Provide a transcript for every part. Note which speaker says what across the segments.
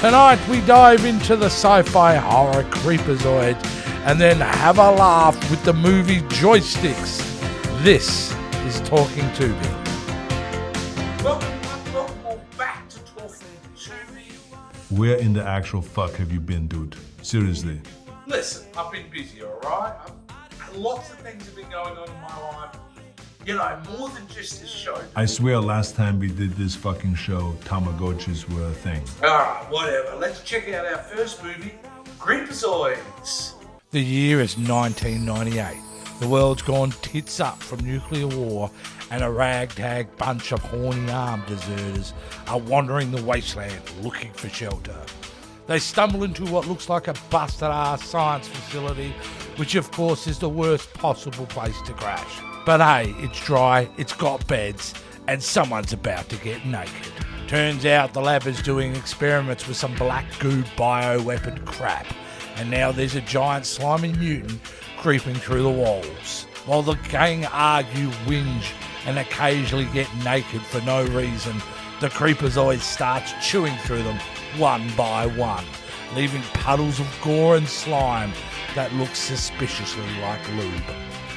Speaker 1: Tonight we dive into the sci-fi horror Creepozoids and then have a laugh with the movie Joysticks. This is Talking Tubi. Welcome back to Talking Tubi.
Speaker 2: Where in the actual fuck have you been, dude? Seriously.
Speaker 1: Listen, I've been busy, alright? Lots of things have been going on in my life. You know, more than just this show.
Speaker 2: I swear last time we did this fucking show, Tamagotchis were a thing.
Speaker 1: Alright, whatever. Let's check out our first movie, Creepozoids. The year is 1998. The world's gone tits up from nuclear war, and a ragtag bunch of horny armed deserters are wandering the wasteland looking for shelter. They stumble into what looks like a busted-ass science facility, which of course is the worst possible place to crash. But hey, it's dry, it's got beds, and someone's about to get naked. Turns out the lab is doing experiments with some black goo bioweapon crap, and now there's a giant slimy mutant creeping through the walls. While the gang argue, whinge, and occasionally get naked for no reason, the Creepozoid starts chewing through them one by one, leaving puddles of gore and slime that look suspiciously like lube.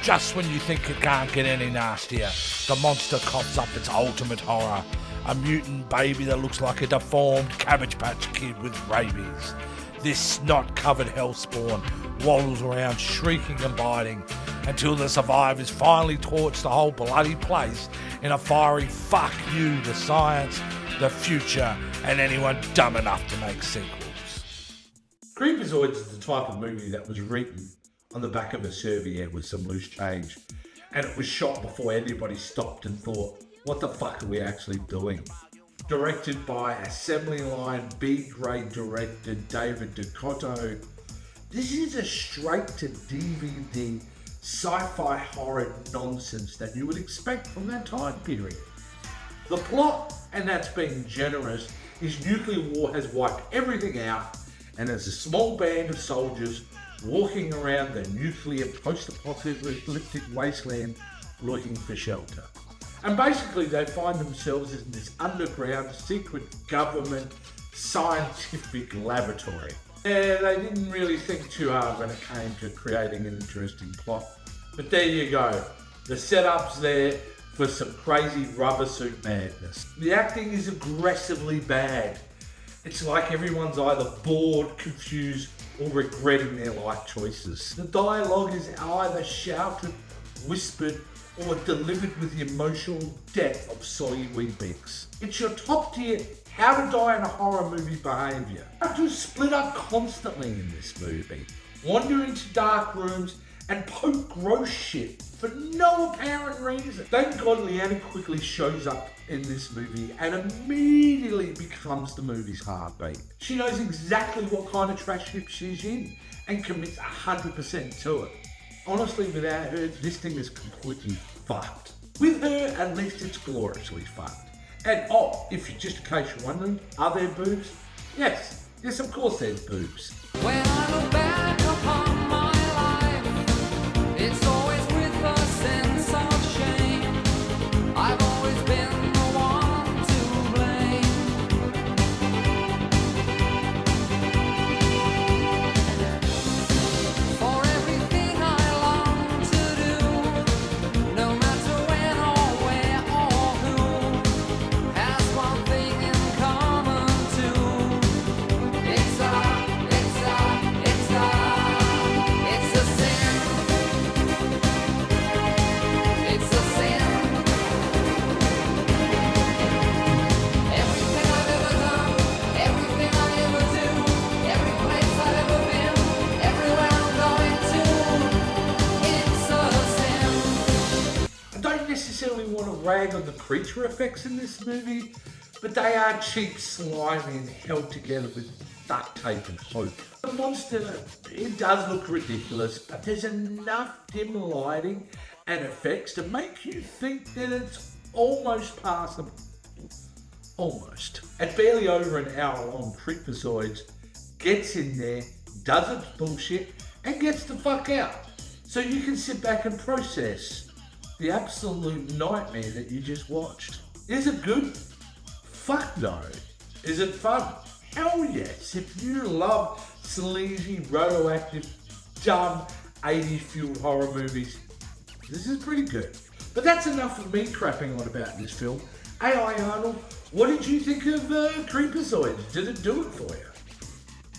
Speaker 1: Just when you think it can't get any nastier, the monster coughs up its ultimate horror, a mutant baby that looks like a deformed Cabbage Patch Kid with rabies. This snot-covered hellspawn waddles around shrieking and biting until the survivors finally torch the whole bloody place in a fiery fuck you to science, the future, and anyone dumb enough to make sequels. Creepozoids is the type of movie that was written on the back of a serviette with some loose change, and it was shot before anybody stopped and thought, what the fuck are we actually doing? Directed by Assembly Line B-grade director David Ducotto, this is a straight-to-DVD sci-fi horror nonsense that you would expect from that time period. The plot, and that's being generous, is nuclear war has wiped everything out, and there's a small band of soldiers walking around the nuclear post-apocalyptic wasteland looking for shelter. And basically they find themselves in this underground secret government scientific laboratory. Yeah, they didn't really think too hard when it came to creating an interesting plot. But there you go. The setup's there for some crazy rubber suit madness. The acting is aggressively bad. It's like everyone's either bored, confused, or regretting their life choices. The dialogue is either shouted, whispered, or delivered with the emotional depth of Solly Weebix. It's your top tier how to die in a horror movie behaviour. Actors split up constantly in this movie, wander into dark rooms and poke gross shit for no apparent reason. Thank God Linnea Quigley shows up in this movie and immediately becomes the movie's heartbeat. She knows exactly what kind of trash heap she's in and commits 100% to it. Honestly, without her, this thing is completely fucked. With her, at least it's gloriously fucked. And if you just in case you're wondering, are there boobs? Yes, of course there's boobs.
Speaker 3: When I look back upon my life, it's always with a sense of shame. I've always been the one to blame. For everything I long to do, no matter when or where or who, has one thing in common too. It's a sin. It's a sin. Everything I've ever done, everything I ever do, every place I've ever been, everywhere I'm going to, it's a sin.
Speaker 1: I don't necessarily want to rag on the creature effects in this movie, but they are cheap, slimy, and held together with duct tape and hope. The monster, it does look ridiculous, but there's enough dim lighting and effects to make you think that it's almost passable. Almost. At barely over an hour long, Creepozoids gets in there, does its bullshit, and gets the fuck out. So you can sit back and process the absolute nightmare that you just watched. Is it good? Fuck no. Is it fun? Hell yes, if you love sleazy, radioactive, dumb, 80s fueled horror movies, this is pretty good. But that's enough of me crapping on about this film. AI Arnold, what did you think of Creepozoids? Did it do it for you?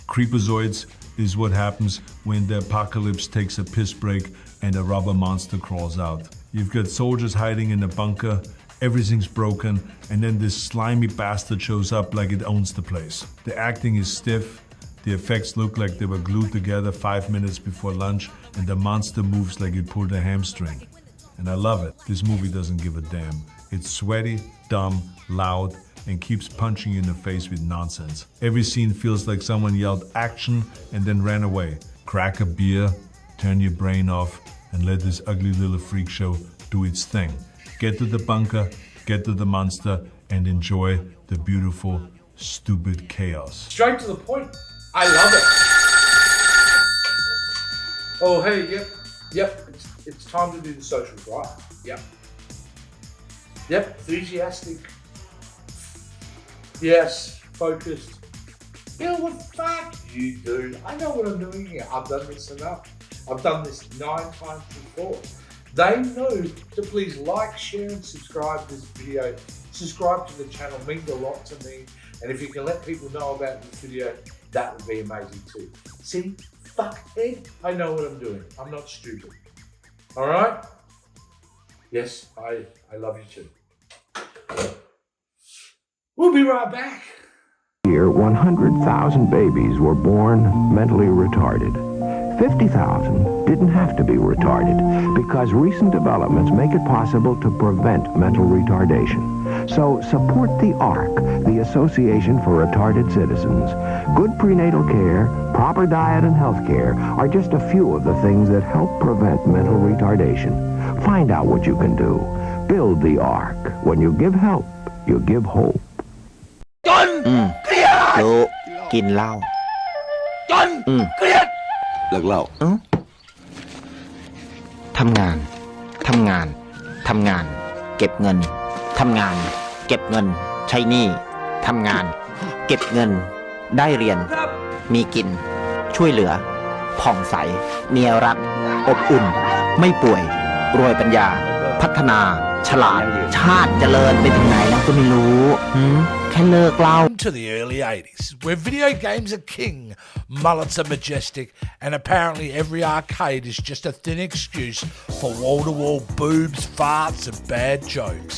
Speaker 2: Creepozoids is what happens when the apocalypse takes a piss break and a rubber monster crawls out. You've got soldiers hiding in a bunker, everything's broken, and then this slimy bastard shows up like it owns the place. The acting is stiff, the effects look like they were glued together 5 minutes before lunch, and the monster moves like it pulled a hamstring. And I love it. This movie doesn't give a damn. It's sweaty, dumb, loud, and keeps punching you in the face with nonsense. Every scene feels like someone yelled action and then ran away. Crack a beer, turn your brain off, and let this ugly little freak show do its thing. Get to the bunker, get to the monster, and enjoy the beautiful, stupid chaos.
Speaker 1: Straight to the point. I love it. Oh, hey, yep. It's time to do the socials, right? Yep, enthusiastic. Yes, focused. You know what, fuck you, dude. I know what I'm doing here. I've done this enough. I've done this 9 times before. They know to please like, share, and subscribe to this video. Subscribe to the channel, means a lot to me. And if you can let people know about this video, that would be amazing too. See, fuckhead, I know what I'm doing. I'm not stupid. All right? Yes, I love you too. We'll be right back.
Speaker 4: Here, 100,000 babies were born mentally retarded. 50,000 didn't have to be retarded because recent developments make it possible to prevent mental retardation. So support the ARC, the Association for Retarded Citizens. Good prenatal care, proper diet, and health care are just a few of the things that help prevent mental retardation. Find out what you can do. Build the ARC. When you give help, you give hope.
Speaker 5: รู้กินเหล้าเครียดเลิกเหล้าทำงานเก็บเงินทำงานเก็บเงินใช้หนี้ทำงานเก็บเงินได้เรียนมีกินช่วยเหลือผ่องใสเมียรักอบอุ่นไม่ป่วยรวยปัญญาพัฒนาฉลาดชาติเจริญไปถึงไหนแล้วก็ไม่รู้แค่เลิกเหล้า
Speaker 1: To the early 80s, where video games are king, mullets are majestic, and apparently every arcade is just a thin excuse for wall-to-wall boobs, farts, and bad jokes.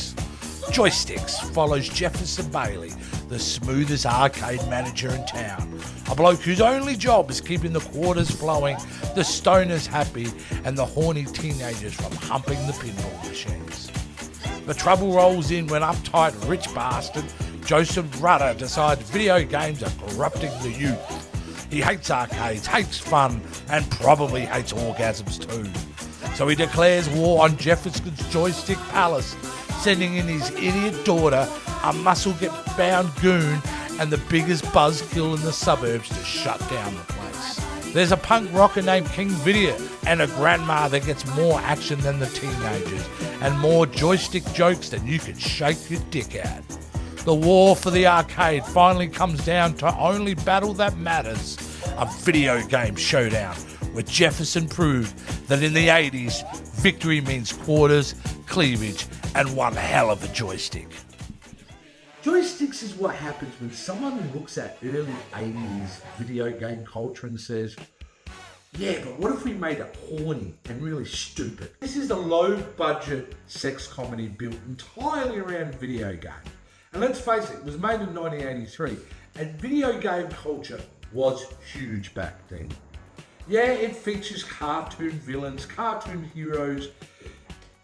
Speaker 1: Joysticks follows Jefferson Bailey, the smoothest arcade manager in town, a bloke whose only job is keeping the quarters flowing, the stoners happy, and the horny teenagers from humping the pinball machines. The trouble rolls in when uptight rich bastard Joseph Rudder decides video games are corrupting the youth. He hates arcades, hates fun, and probably hates orgasms too. So he declares war on Jefferson's Joystick Palace, sending in his idiot daughter, a muscle-get-bound goon, and the biggest buzzkill in the suburbs to shut down the place. There's a punk rocker named King Vidya and a grandma that gets more action than the teenagers and more joystick jokes than you can shake your dick at. The war for the arcade finally comes down to only battle that matters, a video game showdown where Jefferson proved that in the 80s, victory means quarters, cleavage, and one hell of a joystick. Joysticks is what happens when someone looks at early 80s video game culture and says, yeah, but what if we made it horny and really stupid? This is a low-budget sex comedy built entirely around video games. And let's face it was made in 1983, and video game culture was huge back then. Yeah, it features cartoon villains, cartoon heroes,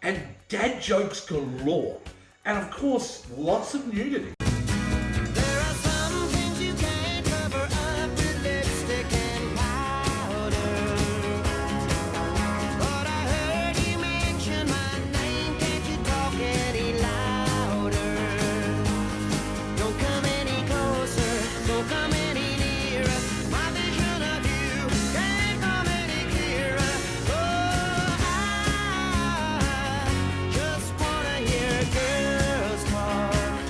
Speaker 1: and dad jokes galore. And of course, lots of nudity.
Speaker 3: There are some things you can't cover up with lipstick and powder. But I heard you mention my name, can't you talk any louder? Don't come any closer, don't come any nearer. My vision of you can't come any clearer. Oh, I just wanna hear girls talk.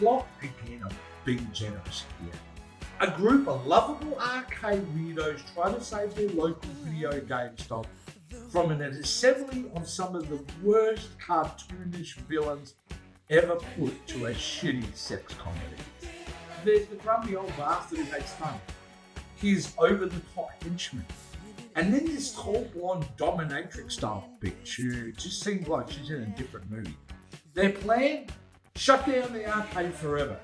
Speaker 1: plot, again, I'm being generous here. A group of lovable arcade weirdos try to save their local video game stock from an assembly of some of the worst cartoonish villains ever put to a shitty sex comedy. There's the grumpy old bastard who makes fun. His over-the-top henchman. And then this tall blonde dominatrix style bitch who just seems like she's in a different movie. Their plan? Shut down the arcade forever.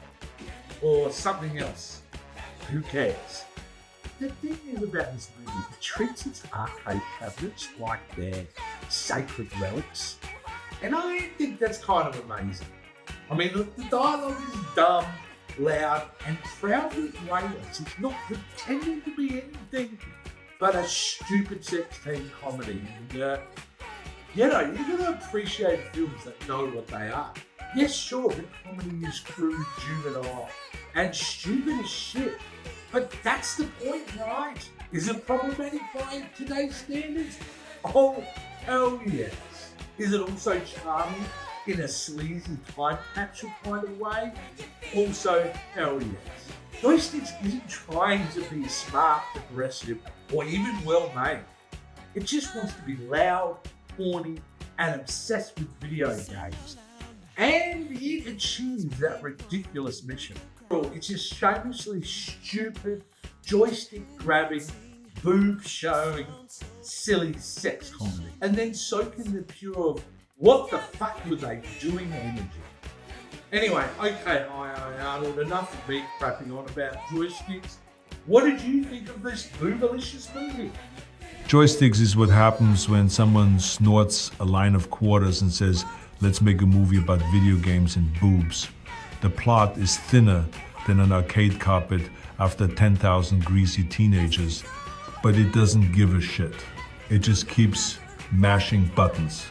Speaker 1: Or something else. Who cares? The thing is about this movie, it treats its arcade cabinets like they're sacred relics. And I think that's kind of amazing. I mean, the dialogue is dumb, loud, and proudly brainless. It's not pretending to be anything but a stupid 16 comedy. And, you know, you're going to appreciate films that know what they are. Yes, sure, the comedy is crude, juvenile, and stupid as shit. But that's the point, right? Is it problematic by today's standards? Oh, hell yes. Is it also charming in a sleazy time capsule kind of way? Also, hell yes. Joysticks isn't trying to be smart, aggressive, or even well-made. It just wants to be loud, horny, and obsessed with video games. And it achieves that ridiculous mission. It's just shamelessly stupid, joystick-grabbing, boob-showing, silly sex comedy. And then soak in the pure, what the fuck were they doing energy. Anyway, okay, Arnold, enough of me crapping on about Joysticks. What did you think of this boobalicious movie?
Speaker 2: Joysticks is what happens when someone snorts a line of quarters and says, let's make a movie about video games and boobs. The plot is thinner than an arcade carpet after 10,000 greasy teenagers, but it doesn't give a shit. It just keeps mashing buttons.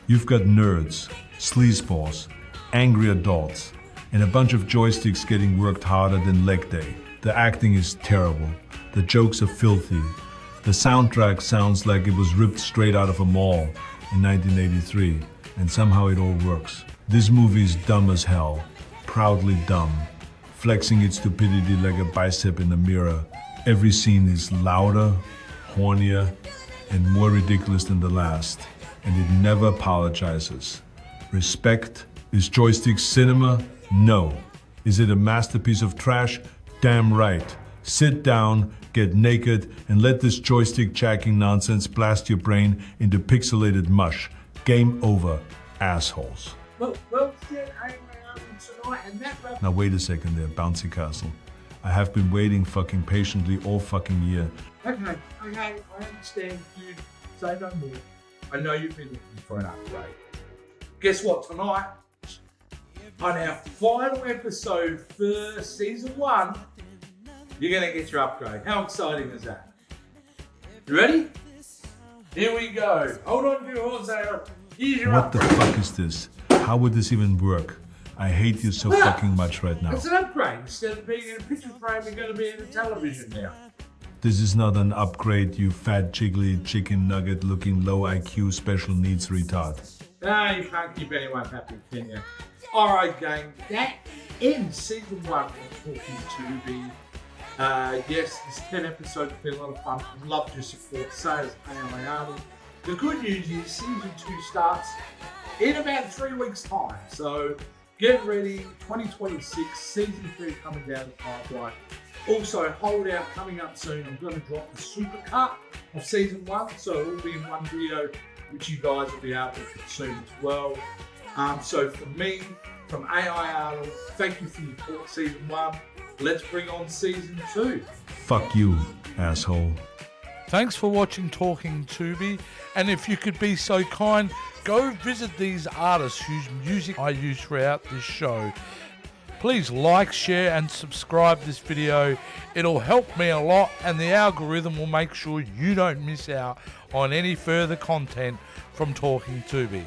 Speaker 2: You've got nerds, sleazeballs, angry adults, and a bunch of joysticks getting worked harder than leg day. The acting is terrible. The jokes are filthy. The soundtrack sounds like it was ripped straight out of a mall in 1983, and somehow it all works. This movie is dumb as hell, proudly dumb, flexing its stupidity like a bicep in a mirror. Every scene is louder, hornier, and more ridiculous than the last, and it never apologizes. Respect. Is Joysticks cinema? No. Is it a masterpiece of trash? Damn right. Sit down, get naked, and let this joystick jacking nonsense blast your brain into pixelated mush. Game over, assholes.
Speaker 1: Well said, tonight, and that wraps.
Speaker 2: Now wait a second there, bouncy castle. I have been waiting fucking patiently all fucking year.
Speaker 1: Okay, I understand, dude. Say no more. I know you've been looking for an upgrade. Guess what, tonight, on our final episode for season 1, you're gonna get your upgrade. How exciting is that? You ready? Here we go. Hold on to your horse there. Here's your
Speaker 2: What the
Speaker 1: upgrade.
Speaker 2: fuck is this? How would this even work? I hate you so fucking much right now.
Speaker 1: It's an upgrade. Instead of being in a picture frame, you're gonna be in a television now.
Speaker 2: This is not an upgrade, you fat jiggly chicken nugget looking low IQ special needs retard.
Speaker 1: No, you can't keep anyone happy, can you? Alright, gang, that ends season 1 of Talking Tubi. Yes, this 10 episodes have been a lot of fun. Love your support. So has Arnold. The good news is season 2 starts in about 3 weeks' time. So get ready, 2026, season 3 coming down the pipeline. Also, hold out coming up soon. I'm going to drop the super cut of season 1, so it will be in one video, which you guys will be able to consume as well. So from me, from AI Arnold, thank you for your support season 1. Let's bring on season 2.
Speaker 2: Fuck you, asshole.
Speaker 1: Thanks for watching Talking Tubi, and if you could be so kind, go visit these artists whose music I use throughout this show. Please like, share and subscribe this video. It'll help me a lot, and the algorithm will make sure you don't miss out on any further content from Talking Tubi.